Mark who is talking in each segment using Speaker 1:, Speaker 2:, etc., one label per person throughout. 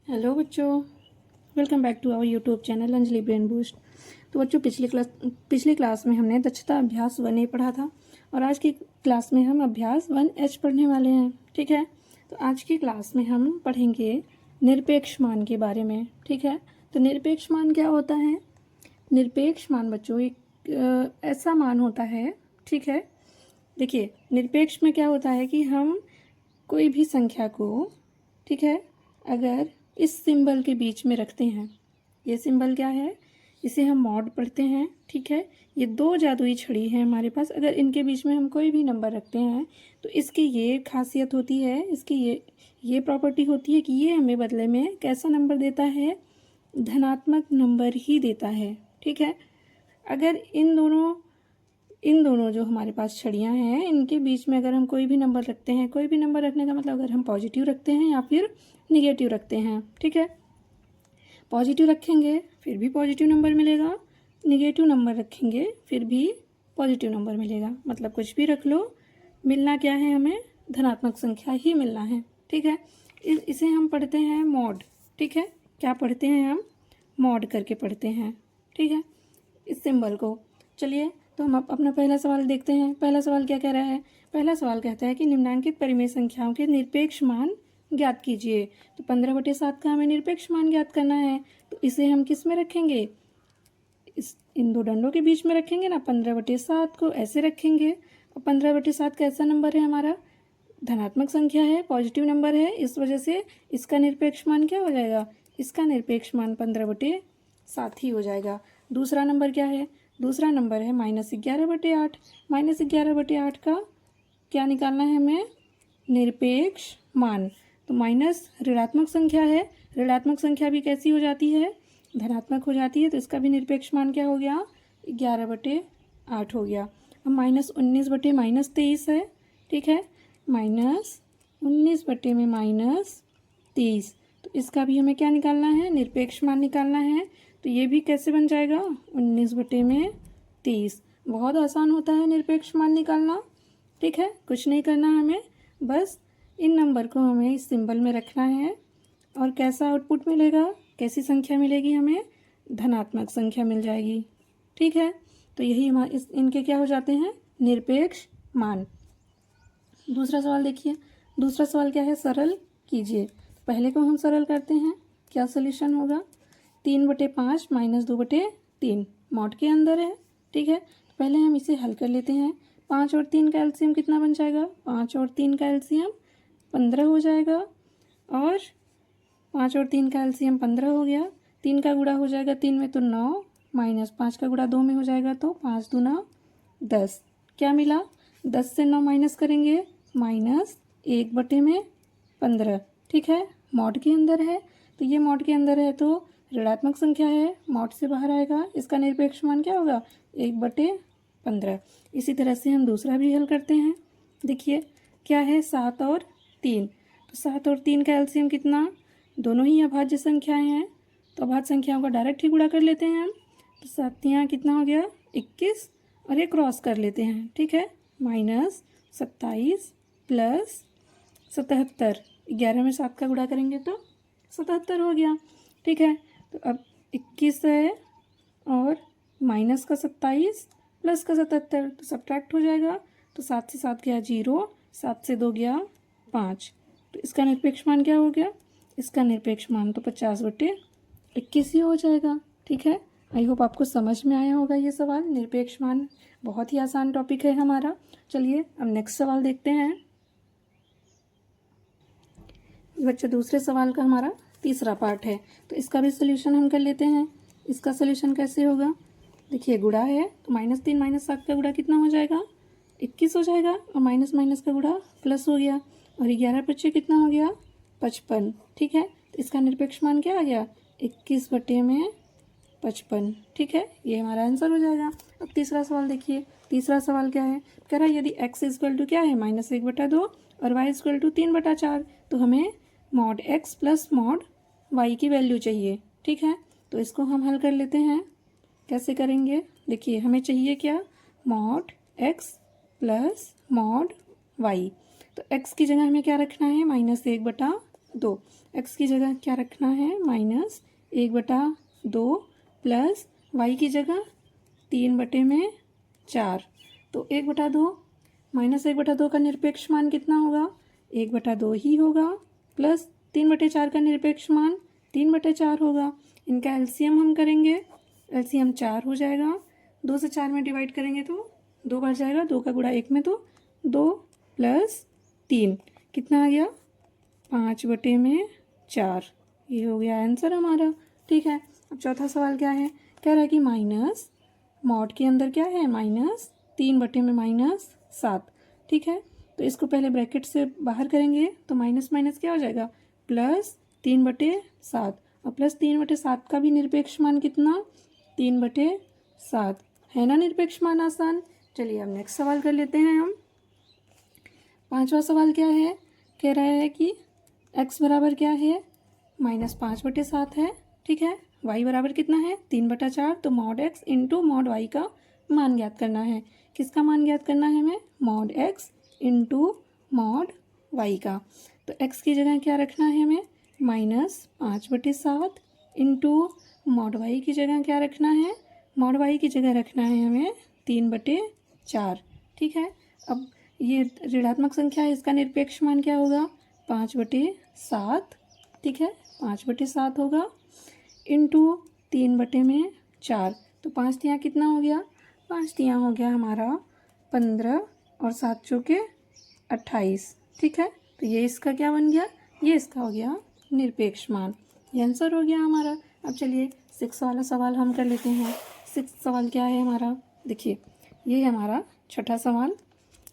Speaker 1: Hello बच्चों, welcome back to our YouTube channel Anjali brain boost. तो बच्चों, पिछली क्लास में हमने दक्षता अभ्यास 1A पढ़ा था और आज की क्लास में हम अभ्यास 1H पढ़ने वाले हैं। ठीक है, तो आज की क्लास में हम पढ़ेंगे निरपेक्ष मान के बारे में। ठीक है, तो निरपेक्ष मान क्या होता है? निरपेक्ष मान बच्चों एक ऐसा मान होता है। ठीक है, देखिए निरपेक्ष में क्या होता है कि हम कोई भी संख्या को, ठीक है, अगर इस सिंबल के बीच में रखते हैं, ये सिंबल क्या है? इसे हम मॉड पढ़ते हैं। ठीक है, ये दो जादुई छड़ी हैं हमारे पास। अगर इनके बीच में हम कोई भी नंबर रखते हैं तो इसकी ये खासियत होती है, इसकी ये प्रॉपर्टी होती है कि ये हमें बदले में कैसा नंबर देता है? धनात्मक नंबर ही देता है। ठीक है, अगर इन दोनों जो हमारे पास छड़ियाँ हैं, इनके बीच में अगर हम कोई भी नंबर रखते हैं, कोई भी नंबर रखने का मतलब अगर हम पॉजिटिव रखते हैं या फिर निगेटिव रखते हैं। ठीक है, पॉजिटिव रखेंगे फिर भी पॉजिटिव नंबर मिलेगा, निगेटिव नंबर रखेंगे फिर भी पॉजिटिव नंबर मिलेगा। मतलब कुछ भी रख लो, मिलना क्या है? हमें धनात्मक संख्या ही मिलना है। ठीक है, इसे हम पढ़ते हैं मॉड। ठीक है, क्या पढ़ते हैं हम? मॉड करके पढ़ते हैं। ठीक है, इस सिंबल को। चलिए, तो हम अपना पहला सवाल देखते हैं। पहला सवाल क्या कह रहा है? पहला सवाल कहता है कि निम्नांकित परिमेय संख्याओं के निरपेक्ष मान ज्ञात कीजिए। तो 15/7 का हमें निरपेक्ष मान ज्ञात करना है, तो इसे हम किस में रखेंगे? इन दो डंडों के बीच में रखेंगे ना। 15/7 को ऐसे रखेंगे और 15/7 कैसा नंबर है हमारा? धनात्मक संख्या है, पॉजिटिव नंबर है। इस वजह से इसका निरपेक्ष मान क्या हो जाएगा? इसका निरपेक्ष मान 15/7 ही हो जाएगा। दूसरा नंबर क्या है? दूसरा नंबर है -11/8। -11/8 का क्या निकालना है हमें? निरपेक्ष मान। तो माइनस ऋणात्मक संख्या है, ऋणात्मक संख्या भी कैसी हो जाती है? धनात्मक हो जाती है। तो इसका भी निरपेक्ष मान क्या हो गया? 11/8 हो गया। अब -19/-23 है। ठीक है, -19/-23, तो इसका भी हमें क्या निकालना है? निरपेक्ष मान निकालना है। तो ये भी कैसे बन जाएगा? 19/23। बहुत आसान होता है निरपेक्ष मान निकालना। ठीक है, कुछ नहीं करना हमें, बस इन नंबर को हमें इस सिंबल में रखना है और कैसा आउटपुट मिलेगा? कैसी संख्या मिलेगी हमें? धनात्मक संख्या मिल जाएगी। ठीक है, तो यही हमारे इनके क्या हो जाते हैं? निरपेक्ष मान। दूसरा सवाल देखिए। दूसरा सवाल क्या है? सरल कीजिए। पहले को हम सरल करते हैं। क्या सोल्यूशन होगा? 3/5 -2/3 मॉड के अंदर है। ठीक है, तो पहले हम इसे हल कर लेते हैं। 5 और 3 का एलसीएम कितना बन जाएगा? 5 और 3 का एलसीएम 15 हो जाएगा। और 5 और 3 का एलसीएम 15 हो गया। 3 का गुणा हो जाएगा 3 में तो 9, -5 का गुणा 2 में हो जाएगा तो 5 दूना 10। क्या मिला? 10 से 9 माइनस करेंगे, -1/15। ठीक है, मॉड के अंदर है। तो ये मॉड के अंदर है तो ऋणात्मक संख्या है, मॉड से बाहर आएगा। इसका निरपेक्ष मान क्या होगा? 1/15। इसी तरह से हम दूसरा भी हल करते हैं। देखिए क्या है? 7 और 3। तो 7 और 3 का एलसीएम कितना? दोनों ही अभाज्य संख्याएं हैं, तो अभाज्य संख्याओं का डायरेक्ट ही गुणा कर लेते हैं हम। तो 7 यहाँ कितना हो गया? 21 और ये क्रॉस कर लेते हैं। ठीक है, -27 + 77। 11 में 7 का गुणा करेंगे तो 77 हो गया। ठीक है, तो अब 21 है और माइनस का 27 प्लस का 77, तो सब्ट्रैक्ट हो जाएगा। तो 7 से 7 गया 0, 7 से 2 गया 5। तो इसका निरपेक्ष मान क्या हो गया? इसका निरपेक्ष मान तो 50/21 ही हो जाएगा। ठीक है, आई होप आपको समझ में आया होगा ये सवाल। निरपेक्ष मान बहुत ही आसान टॉपिक है हमारा। चलिए अब नेक्स्ट सवाल देखते हैं। बच्चे, दूसरे सवाल का हमारा तीसरा पार्ट है, तो इसका भी सोल्यूशन हम कर लेते हैं। इसका सोल्यूशन कैसे होगा? देखिए गुणा है तो -3 - 7 का गुणा कितना हो जाएगा? 21 हो जाएगा। और माइनस माइनस का गुणा प्लस हो गया और 11/5 कितना हो गया? 55। ठीक है, तो इसका निरपेक्ष मान क्या आ गया? 21/55। ठीक है, ये हमारा आंसर हो जाएगा। अब तीसरा सवाल देखिए। तीसरा सवाल क्या है? कह रहा है यदि x = क्या है? -1/2 और y = 3/4, तो हमें mod x + mod y की वैल्यू चाहिए। ठीक है, तो इसको हम हल कर लेते हैं। कैसे करेंगे? देखिए हमें चाहिए क्या? mod x + mod y। तो x की जगह हमें क्या रखना है? -1/2 2। एक्स की जगह क्या रखना है, -1/2 प्लस वाई की जगह 3/4। तो 1/2 -1/2 का निरपेक्ष मान कितना होगा, 1/2 ही होगा, प्लस 3/4 का निरपेक्ष मान 3/4 होगा। इनका एलसीएम हम करेंगे, एलसीएम 4 हो जाएगा। 2 से 4 में डिवाइड करेंगे तो 2 बार जाएगा, 2 का गुणा 1 में, तो 2 + 3 कितना आ गया, 5/4। ये हो गया आंसर हमारा। ठीक है, अब चौथा सवाल क्या है, कह रहा है कि माइनस मॉड के अंदर क्या है, -3/7। ठीक है, तो इसको पहले ब्रैकेट से बाहर करेंगे तो माइनस माइनस क्या हो जाएगा, +3/7। और +3/7 का भी निरपेक्ष मान कितना, 3/7 है ना निरपेक्ष मान, आसान। चलिए अब नेक्स्ट सवाल कर लेते हैं हम। पांचवा सवाल क्या है, कह रहा है कि x बराबर क्या है, -5/7 है। ठीक है, y बराबर कितना है, 3/4। तो mod x into mod y का मान ज्ञात करना है। किसका मान ज्ञात करना है हमें, mod x into mod y का। तो x की जगह क्या रखना है हमें, -5/7 इंटू mod y की जगह क्या रखना है, mod y की जगह रखना है हमें 3/4। ठीक है, अब ये ऋणात्मक संख्या है, इसका निरपेक्ष मान क्या होगा, 5/7। ठीक है, 5/7 होगा इंटू 3/4। तो 5 तियाँ कितना हो गया, 5 तियाँ हो गया हमारा 15 और 7 चौके 28। ठीक है, तो ये इसका क्या बन गया, ये इसका हो गया निरपेक्ष मान। ये आंसर हो गया हमारा। अब चलिए 6 वाला सवाल हम कर लेते हैं। 6 सवाल क्या है हमारा, देखिए ये है हमारा छठा सवाल।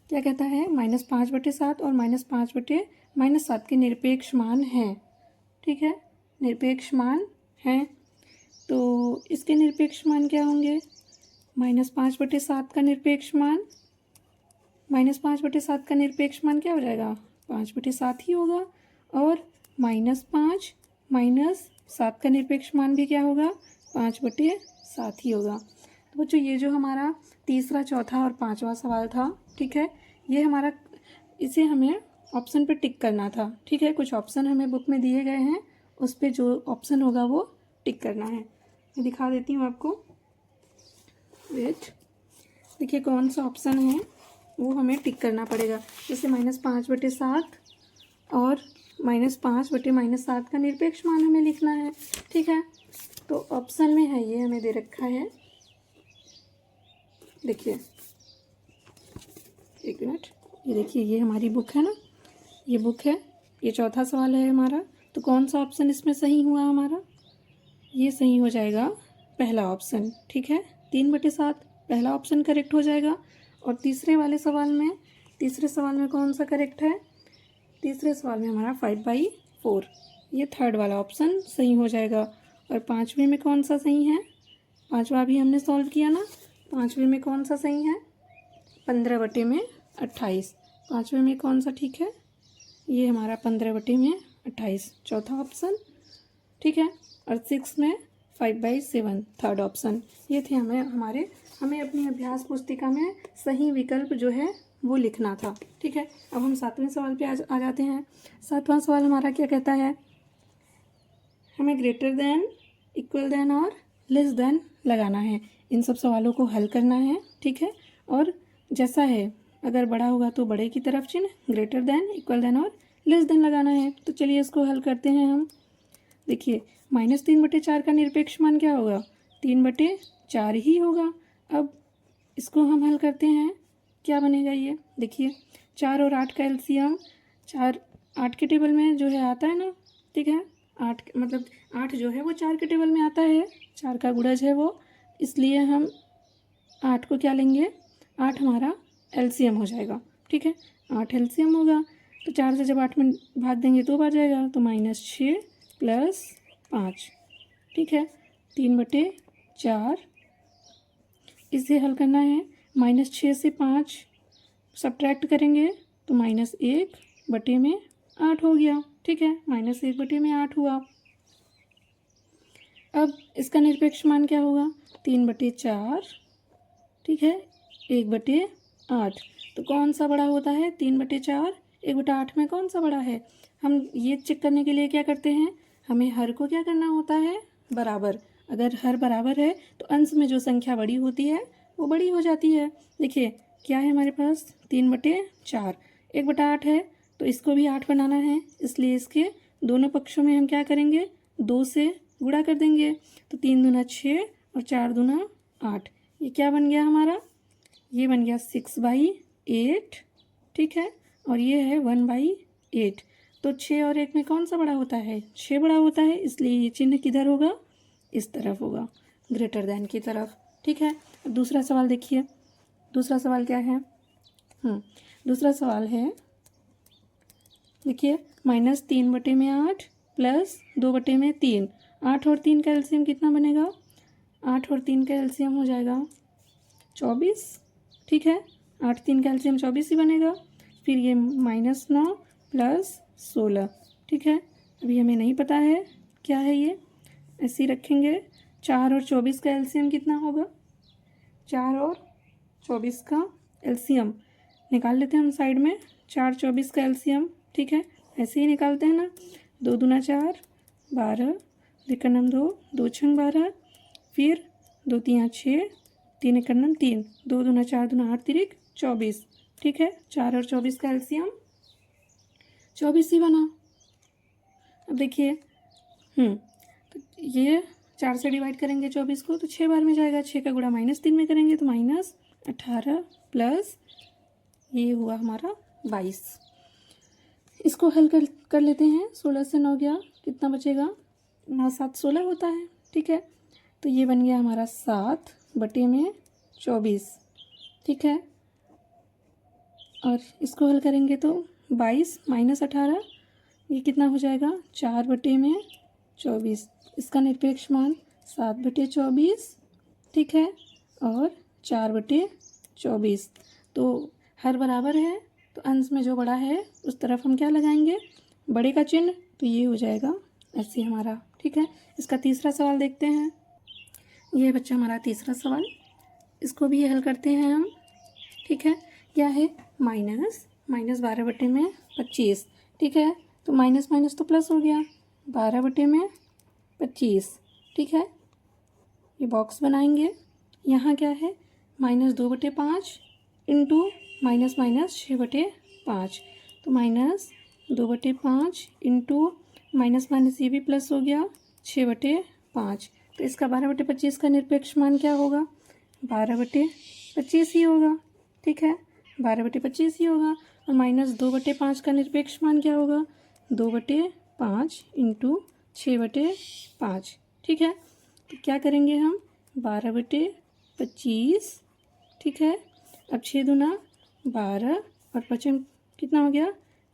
Speaker 1: क्या कहता है, -5/7 और -5/-7 के निरपेक्ष मान हैं। ठीक है, निरपेक्ष मान हैं, तो इसके निरपेक्ष मान क्या होंगे, -5/7 का निरपेक्ष मान, -5/7 का निरपेक्ष मान क्या हो जाएगा, 5/7 ही होगा। और -5 -7 का निरपेक्ष मान भी क्या होगा, 5/7 ही होगा। तो बच्चों ये जो हमारा तीसरा, चौथा और पांचवा सवाल था, ठीक है, ये हमारा, इसे हमें ऑप्शन पे टिक करना था। ठीक है, कुछ ऑप्शन हमें बुक में दिए गए हैं, उस पर जो ऑप्शन होगा वो टिक करना है। मैं दिखा देती हूँ आपको, वेट, देखिए कौन सा ऑप्शन है वो हमें टिक करना पड़ेगा। जैसे -5/7 और -5/-7 का निरपेक्ष मान हमें लिखना है। ठीक है, तो ऑप्शन में है, ये हमें दे रखा है, देखिए एक मिनट, ये देखिए ये हमारी बुक है ना, ये बुक है, ये चौथा सवाल है हमारा। तो कौन सा ऑप्शन इसमें सही हुआ हमारा, ये सही हो जाएगा पहला ऑप्शन। ठीक है, 3/7 पहला ऑप्शन करेक्ट हो जाएगा। और तीसरे सवाल में कौन सा करेक्ट है, तीसरे सवाल में हमारा 5/4, ये थर्ड वाला ऑप्शन सही हो जाएगा। और पाँचवें में कौन सा सही है, पाँचवा भी हमने सॉल्व किया ना, पाँचवें में कौन सा सही है, 15/28। पाँचवें में कौन सा ठीक है, ये हमारा 15/28 चौथा ऑप्शन। ठीक है, और 6 में 5/7 थर्ड ऑप्शन। ये थे हमें अपनी अभ्यास पुस्तिका में सही विकल्प जो है वो लिखना था। ठीक है, अब हम 7वें सवाल पे आ जाते हैं। 7वां सवाल हमारा क्या कहता है, हमें ग्रेटर देन, इक्वल देन और लेस देन लगाना है। इन सब सवालों को हल करना है। ठीक है, और जैसा है, अगर बड़ा होगा तो बड़े की तरफ चिन्ह, ग्रेटर देन, इक्वल देन और लेस देन लगाना है। तो चलिए इसको हल करते हैं हम। देखिए -3/4 का निरपेक्ष मान क्या होगा, 3/4 ही होगा। अब इसको हम हल करते हैं, क्या बनेगा ये, देखिए 4 और 8 का एलसीएम, 4 8 के टेबल में जो है आता है ना। ठीक है, 8 मतलब 8 जो है वो 4 के टेबल में आता है, 4 का गुणज है वो, इसलिए हम 8 को क्या लेंगे, 8 हमारा एलसीएम हो जाएगा। ठीक है, 8 एलसीएम होगा, तो 4 से जब 8 में भाग देंगे 2 बार जाएगा, तो -6 + 5। ठीक है, 3/4, इसे हल करना है। -6 से 5 सब्ट्रैक्ट करेंगे तो -1/8 हो गया। ठीक है, -1/8 हुआ। अब इसका निरपेक्ष मान क्या होगा, 3/4। ठीक है, 1/8। तो कौन सा बड़ा होता है, 3/4, 1/8 में कौन सा बड़ा है, हम ये चेक करने के लिए क्या करते हैं, हमें हर को क्या करना होता है, बराबर। अगर हर बराबर है तो अंश में जो संख्या बड़ी होती है वो बड़ी हो जाती है। देखिए क्या है हमारे पास, 3/4, 1/8 है, तो इसको भी 8 बनाना है, इसलिए इसके दोनों पक्षों में हम क्या करेंगे, 2 से गुणा कर देंगे। तो 3 दूना 6 और 4 दूना 8, ये क्या बन गया हमारा, ये बन गया 6/8, ठीक है। और ये है 1/8। तो 6 और 1 में कौन सा बड़ा होता है, 6 बड़ा होता है, इसलिए ये चिन्ह किधर होगा, इस तरफ होगा, ग्रेटर देन की तरफ, ठीक है। अब दूसरा सवाल देखिए, दूसरा सवाल क्या है, दूसरा सवाल है, देखिए -3/8 प्लस 2/3, 8 और 3 का एलसीएम कितना बनेगा, 8 और 3 का एलसीएम हो जाएगा 24, ठीक है। 8 3 का एलसीएम 24 ही बनेगा। फिर ये -9 प्लस 16, ठीक है। अभी हमें नहीं पता है क्या है ये, ऐसे ही रखेंगे। 4 और 24 का एलसीएम कितना होगा, 4 और 24 का एलसीएम निकाल लेते हैं हम साइड में, 4 24 का एलसीएम, ठीक है, ऐसे ही निकालते हैं ना। 2 दूना 4, 12, 2 2 छंग 12, फिर 2 3 6, 3 1 3, 2 दूना 4 दूना 8 3 24, ठीक है। 4 और 24 का एलसीएम 24 ही बना। अब देखिए तो ये 4 से डिवाइड करेंगे 24 को तो 6 बार में जाएगा, 6 का गुणा -3 में करेंगे तो -18 प्लस ये हुआ हमारा 22। इसको हल कर लेते हैं, 16 से 9 गया, कितना बचेगा, 9 7 16 होता है, ठीक है। तो ये बन गया हमारा 7/24, ठीक है। और इसको हल करेंगे तो 22 -18, ये कितना हो जाएगा, 4/24। इसका निरपेक्ष मान 7/24, ठीक है, और 4/24। तो हर बराबर है तो अंश में जो बड़ा है उस तरफ हम क्या लगाएंगे, बड़े का चिन्ह, तो ये हो जाएगा ऐसे हमारा, ठीक है। इसका तीसरा सवाल देखते हैं, ये बच्चा हमारा तीसरा सवाल, इसको भी हल करते हैं हम, ठीक है। क्या है, -12/25, ठीक है। तो माइनस माइनस तो प्लस हो गया, 12/25, ठीक है। ये बॉक्स बनाएंगे, यहाँ क्या है, -2/5 इंटू माइनस माइनस 6/5, तो -2/5 इंटू माइनस माइनस ये भी प्लस हो गया 6/5। तो इसका 12/25 का निरपेक्ष मान क्या होगा, 12/25 ही होगा, ठीक है, 12/25 ही होगा। और -2/5 का निरपेक्ष मान क्या होगा, 2/5 इंटू 6/5, ठीक है। तो क्या करेंगे हम, 12/25, ठीक है। अब 6 दूना 12 और 5 कितना हो गया,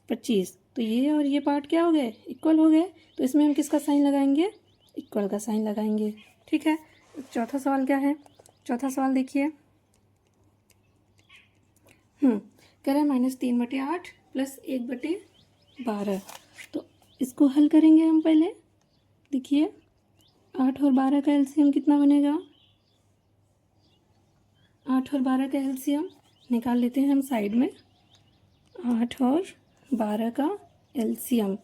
Speaker 1: 25। तो ये और ये पार्ट क्या हो गए, इक्वल हो गए, तो इसमें हम किसका साइन लगाएंगे, इक्वल का साइन लगाएंगे, ठीक है। चौथा सवाल क्या है, चौथा सवाल देखिए, कह रहा है -3/8 प्लस 1/12। तो इसको हल करेंगे हम पहले, देखिए 8 और 12 का एलसीएम कितना बनेगा, 8 और 12 का एलसीएम निकाल लेते हैं हम साइड में, 8 और 12 का एलसीएम,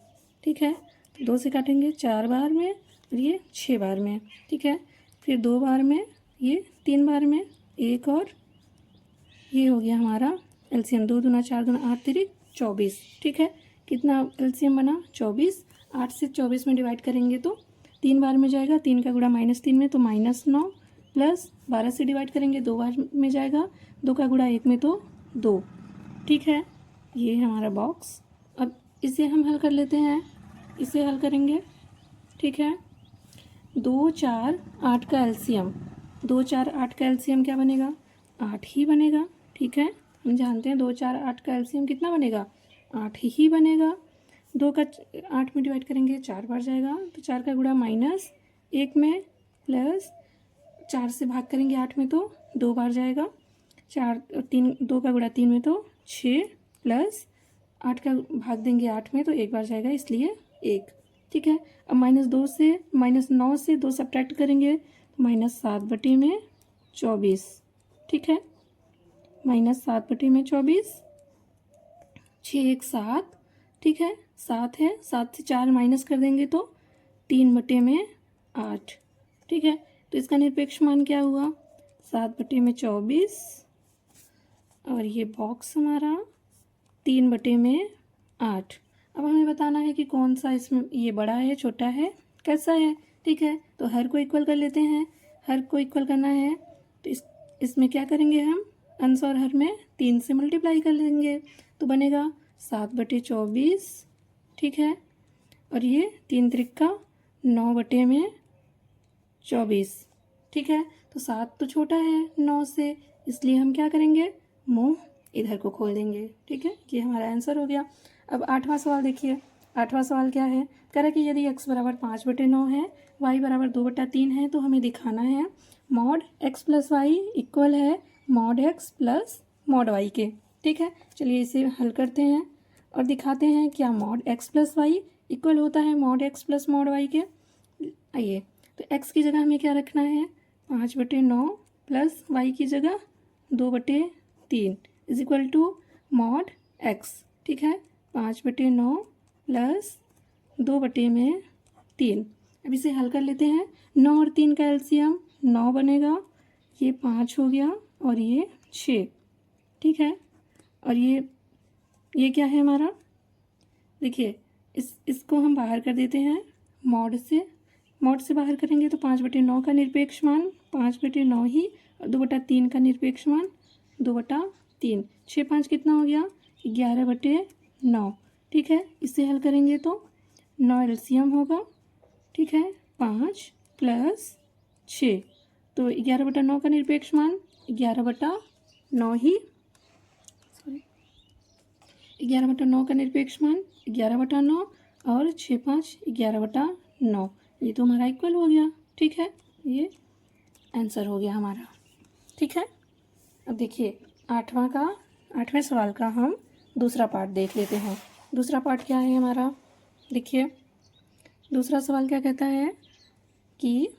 Speaker 1: ठीक है। तो 2 से काटेंगे 4 बार में और ये 6 बार में, ठीक है। फिर 2 बार में, ये 3 बार में, 1 और ये हो गया हमारा एलसीएम, 2 दूना 4 दूना 8 3 24, ठीक है। कितना एलसीएम बना, 24। 8 से 24 में डिवाइड करेंगे तो 3 बार में जाएगा, 3 का गुणा -3 में तो -9 प्लस 12 से डिवाइड करेंगे 2 बार में जाएगा, 2 का गुणा 1 में तो 2, ठीक है। ये है हमारा बॉक्स। अब इसे हम हल कर लेते हैं, इसे हल करेंगे, ठीक है। 2 4 8 का एलसीएम, 2 4 8 का एलसीएम क्या बनेगा, 8 ही बनेगा, ठीक है। हम जानते हैं 2 4 8 का एलसीएम कितना बनेगा, 8 ही बनेगा। 2 का 8 में डिवाइड करेंगे 4 बार जाएगा, तो 4 का गुणा -1 में प्लस 4 से भाग करेंगे 8 में तो 2 बार जाएगा, 4 और 3, 2 का गुणा 3 में तो 6 प्लस 8 का भाग देंगे 8 में तो 1 बार जाएगा, इसलिए 1, ठीक है। अब -9 से 2 सब्ट्रैक्ट करेंगे तो -7/24, ठीक है, -7/24, 6 1 7, ठीक है। 7 है, 7 से 4 माइनस कर देंगे तो 3/8। ठीक है, तो इसका निरपेक्ष मान क्या हुआ? 7/24। और ये बॉक्स हमारा 3/8। अब हमें बताना है कि कौन सा इसमें ये बड़ा है, छोटा है, कैसा है। ठीक है, तो हर को इक्वल कर लेते हैं। हर को इक्वल करना है तो इसमें क्या करेंगे हम? अंश और हर में 3 से मल्टीप्लाई कर लेंगे तो बनेगा 7/24। ठीक है, और ये 3 त्रिका 9/24। ठीक है, तो 7 तो छोटा है 9 से, इसलिए हम क्या करेंगे? मुंह इधर को खोल देंगे। ठीक है, ये हमारा आंसर हो गया। अब 8वां सवाल देखिए। 8वां सवाल क्या है? कह रहा है कि यदि x बराबर 5/9 है, y बराबर 2/3 है, तो हमें दिखाना है mod x plus y equal है mod x plus mod y के। ठीक है, चलिए इसे हल करते हैं और दिखाते हैं क्या mod x plus y equal होता है mod x plus mod y के। आइए, तो x की जगह हमें क्या रखना है? 5/9 प्लस y की जगह 2/3 is equal to mod x। ठीक है, 5/9 प्लस 2/3। अब इसे हल कर लेते हैं। 9 और 3 का एलसीएम 9 बनेगा, ये 5 हो गया और ये 6। ठीक है, और ये क्या है हमारा? देखिए, इसको हम बाहर कर देते हैं मॉड से बाहर करेंगे तो 5/9 का निरपेक्ष मान 5/9 ही, और 2/3 का निरपेक्ष मान 2/3। 6 5 कितना हो गया? 11/9। ठीक है, इसे हल करेंगे तो 9 एलसीएम होगा। ठीक है, 5 प्लस 6, तो 11/9 का निरपेक्ष मान 11/9 ही, 11/9 का निरपेक्ष मान 11/9 और 6 5 11/9, ये तो हमारा इक्वल हो गया। ठीक है, ये आंसर हो गया हमारा। ठीक है, अब देखिए 8वें सवाल का हम दूसरा पार्ट देख लेते हैं। दूसरा पार्ट क्या है हमारा? देखिए, दूसरा सवाल क्या कहता है कि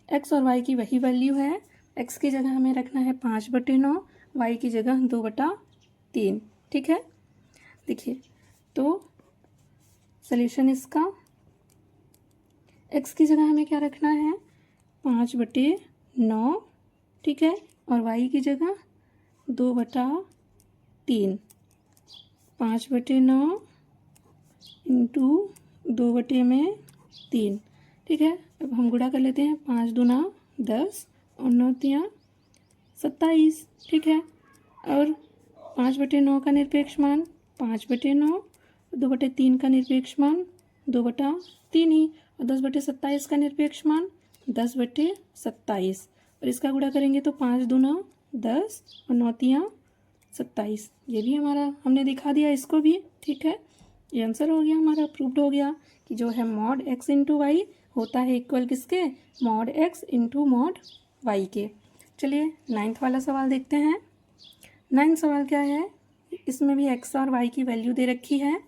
Speaker 1: x और y की वही वैल्यू है। x की जगह हमें रखना है 5/9, y की जगह 2/3। ठीक है, देखिए, तो सॉल्यूशन इसका x की जगह हमें क्या रखना है? 5/9। ठीक है, और y की जगह 2/3। 5/9 इंटू 2/3। ठीक है, अब हम गुणा कर लेते हैं। 5 दूना 10 और 9 तिया 27। ठीक है, और 5/9 का निरपेक्ष मान 5/9, 2/3 का निरपेक्ष मान 2/3 ही, और 10/27 का निरपेक्ष मान 10/27। और इसका गुणा करेंगे तो 5 दूना 10 और 9 तिया 27। ये भी हमारा हमने दिखा दिया इसको भी। ठीक है, ये आंसर हो गया हमारा, प्रूव्ड हो गया कि जो है मॉड x इंटू वाई होता है इक्वल किसके? Mod x into mod y के। चलिए 9वां वाला सवाल देखते हैं। 9वां सवाल क्या है? इसमें भी x और y की वैल्यू दे रखी है।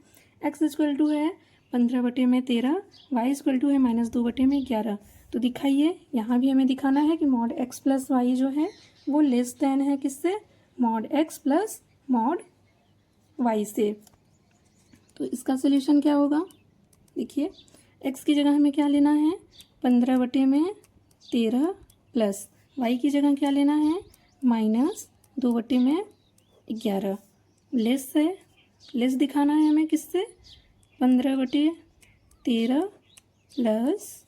Speaker 1: x इक्वल टू है 15/13, y इक्वल टू है -2/11। तो दिखाइए, यहाँ भी हमें दिखाना है कि मॉड x प्लस वाई जो है वो लेस देन है किससे? Mod x plus mod y से। तो इसका सोल्यूशन क्या होगा? देखिए, x की जगह हमें क्या लेना है? 15/13 प्लस y की जगह क्या लेना है? -2/11। लेस है, लेस दिखाना है हमें किससे? 15/13 प्लस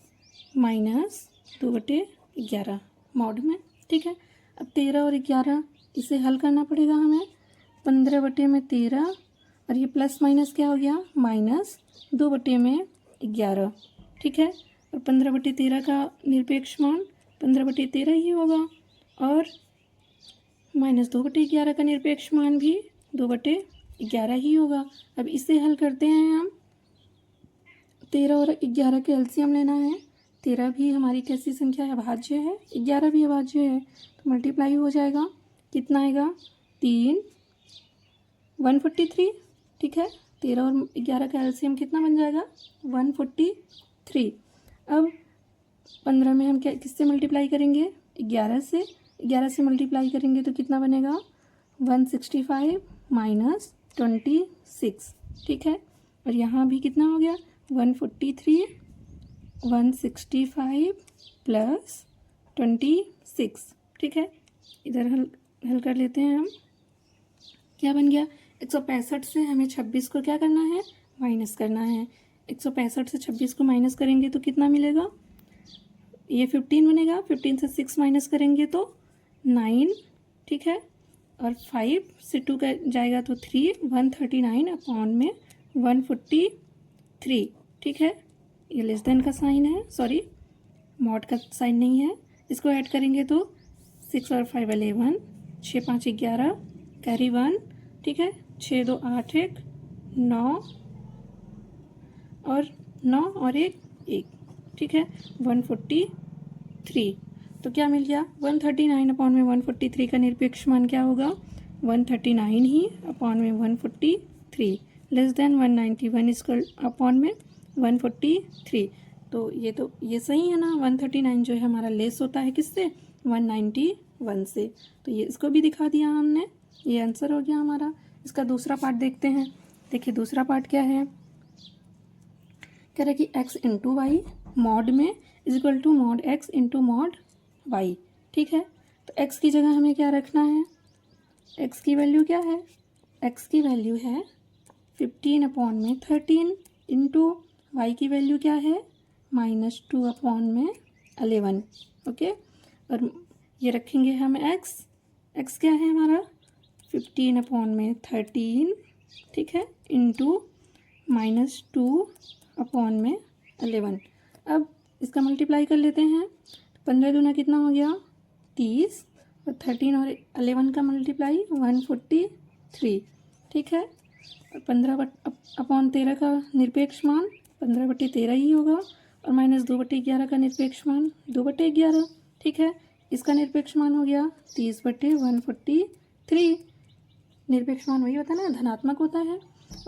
Speaker 1: -2/11 मॉड में। ठीक है, अब 13 और 11 इसे हल करना पड़ेगा हमें। 15/13 और ये प्लस माइनस क्या हो गया? -2/11। ठीक है, और 15/13 का निरपेक्ष मान 15/13 ही होगा, और -2/11 का निरपेक्ष मान भी 2/11 ही होगा। अब इसे हल करते हैं हम। 13 और 11 के एलसीएम लेना है। 13 भी हमारी कैसी संख्या है? अभाज्य है। 11 भी अभाज्य है, तो मल्टीप्लाई हो जाएगा। कितना आएगा? 3 143। ठीक है, 13 और 11 का एलसीएम कितना बन जाएगा? 143। अब 15 में हम क्या किससे मल्टीप्लाई करेंगे? 11 से। 11 से मल्टीप्लाई करेंगे तो कितना बनेगा? 165 -26। ठीक है, और यहाँ भी कितना हो गया 143, 165 प्लस 26, ठीक है। इधर हल कर लेते हैं हम। क्या बन गया 165 से हमें 26 को क्या करना है माइनस करना है। 165 से 26 को माइनस करेंगे तो कितना मिलेगा, ये 15 बनेगा। 15 से 6 माइनस करेंगे तो 9, ठीक है। और 5 से 2 का जाएगा तो 3, 139 अपॉन में 143, ठीक है। ये लेस देन का साइन है, सॉरी मॉड का साइन नहीं है। इसको ऐड करेंगे तो 6 और 5 11, 6 5 11, कैरी 1, ठीक है। 6 2 8 1 9 और 9 और 1 1, ठीक है। 143, तो क्या मिल गया 139 अपॉन में 143 का निरपेक्ष मान क्या होगा 139 ही अपॉन में 143 लेस देन 191 इसको अपॉन में 143। तो ये सही है ना, 139 जो है हमारा लेस होता है किससे 191 से। तो ये इसको भी दिखा दिया हमने, ये आंसर हो गया हमारा। इसका दूसरा पार्ट देखते हैं। देखिए दूसरा पार्ट क्या है, कह रहा है कि x इंटू वाई मॉड में is equal to mod x into mod y, ठीक है। तो x की जगह हमें क्या रखना है, x की वैल्यू क्या है, x की वैल्यू है 15 अपॉन में 13 इंटू वाई की वैल्यू क्या है -2 अपॉन में 11, ओके। और ये रखेंगे हम x क्या है हमारा 15 अपॉन में 13, ठीक है, इंटू -2 अपॉन में 11। अब इसका मल्टीप्लाई कर लेते हैं। 15 दूना कितना हो गया 30 और 13 और 11 का मल्टीप्लाई 143, ठीक है। और 15 अपॉन 13 का निरपेक्ष मान 15/13 ही होगा और -2/11 का निरपेक्ष मान 2/11, ठीक है। इसका निरपेक्ष मान हो गया 30/143। निरपेक्ष मान वही होता है ना, धनात्मक होता है।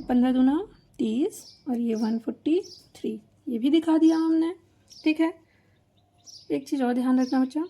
Speaker 1: 15 दूना 30 और ये 143, ये भी दिखा दिया हमने, ठीक है। एक चीज़ और ध्यान रखना बच्चा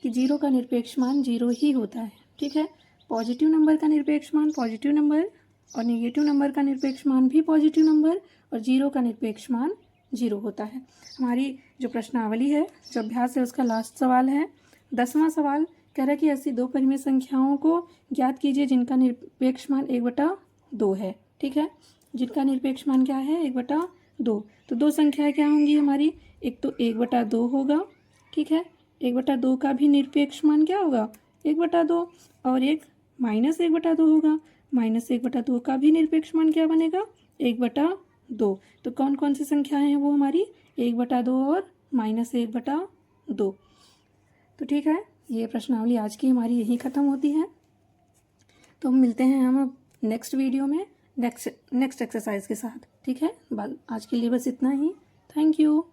Speaker 1: कि 0 का निरपेक्ष मान 0 ही होता है, ठीक है। पॉजिटिव नंबर का निरपेक्ष मान पॉजिटिव नंबर और नेगेटिव नंबर का निरपेक्ष मान भी पॉजिटिव नंबर और 0 का निरपेक्ष मान 0 होता है। हमारी जो प्रश्नावली है, जो अभ्यास है, उसका लास्ट सवाल है 10वां सवाल। कह रहा है कि ऐसी दो परिमेय संख्याओं को ज्ञात कीजिए जिनका निरपेक्ष मान 1/2 है, ठीक है। जिनका निरपेक्ष मान क्या है 1/2। तो दो संख्याएं क्या होंगी हमारी, एक तो 1/2 होगा, ठीक है। 1/2 का भी निरपेक्ष मान क्या होगा 1/2 और एक -1/2 होगा। -1/2 का भी निरपेक्ष मान क्या बनेगा 1/2। तो कौन कौन सी संख्याएं हैं वो हमारी 1/2 और -1/2। तो ठीक है, ये प्रश्नावली आज की हमारी यहीं ख़त्म होती है। तो हम मिलते हैं हम अब नेक्स्ट वीडियो में नेक्स्ट एक्सरसाइज के साथ, ठीक है। आज के लिए बस इतना ही। Thank you.